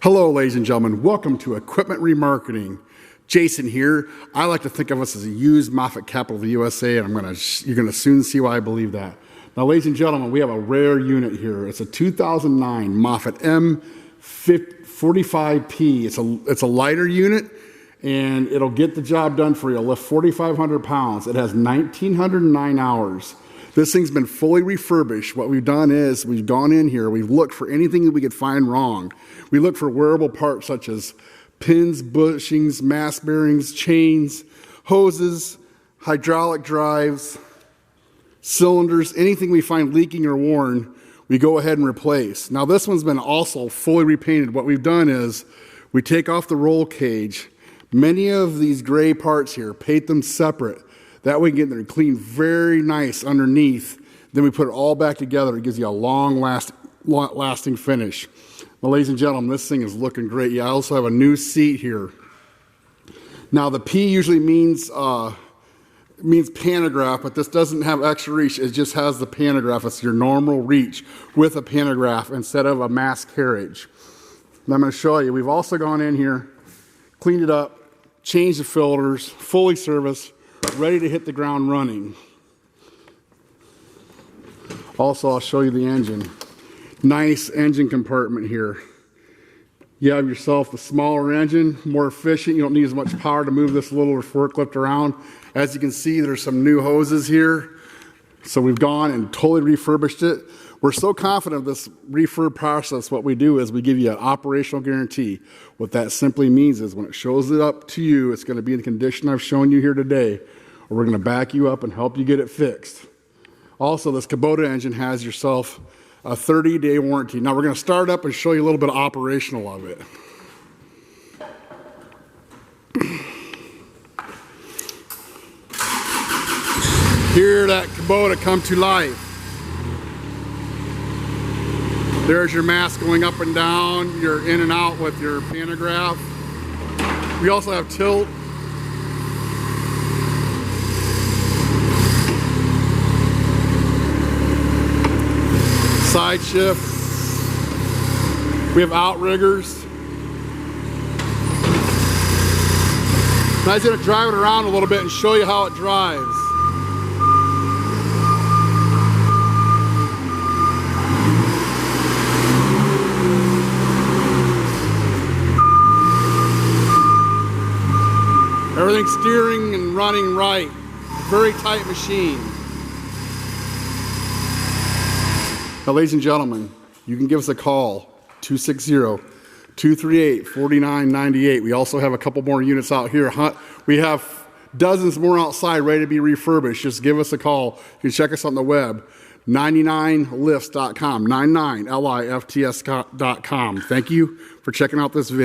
Hello, ladies and gentlemen. Welcome to Equipment Remarketing. Jason here. I like to think of us as a used Moffett capital of the USA, and you're gonna soon see why I believe that. Now, ladies and gentlemen, we have a rare unit here. It's a 2009 Moffett M45P. It's a lighter unit, and it'll get the job done for you. It'll lift 4,500 pounds. It has 1,909 hours. This thing's been fully refurbished. What we've done is we've gone in here, we've looked for anything that we could find wrong. We look for wearable parts such as pins, bushings, mass bearings, chains, hoses, hydraulic drives, cylinders, anything we find leaking or worn, we go ahead and replace. Now this one's been also fully repainted. What we've done is we take off the roll cage. Many of these gray parts here, paint them separate. That way we can get them clean very nice underneath. Then we put it all back together. It gives you a long lasting finish. Well, ladies and gentlemen, this thing is looking great. Yeah, I also have a new seat here. Now the P usually means pantograph, but this doesn't have extra reach. It just has the pantograph. It's your normal reach with a pantograph instead of a mass carriage. And I'm going to show you. We've also gone in here, cleaned it up, changed the filters, fully serviced, ready to hit the ground running. Also, I'll show you the engine. Nice engine compartment here. You have yourself a smaller engine, more efficient. You don't need as much power to move this little forklift around. As you can see, there's some new hoses here. So we've gone and totally refurbished it. We're so confident of this refurb process, what we do is we give you an operational guarantee. What that simply means is when it shows it up to you, it's going to be in the condition I've shown you here today, or we're going to back you up and help you get it fixed. Also, this Kubota engine has yourself a 30-day warranty. Now we're going to start up and show you a little bit of operational of it. Hear that Kubota come to life. There's your mass going up and down. You're in and out with your pantograph. We also have tilt. Side shift. We have outriggers. Now I'm going to drive it around a little bit and show you how it drives. Everything's steering and running right. Very tight machine. Now, ladies and gentlemen, you can give us a call, 260-238-4998. We also have a couple more units out here. We have dozens more outside ready to be refurbished. Just give us a call. You can check us on the web, 99lifts.com, 99lifts.com. Thank you for checking out this video.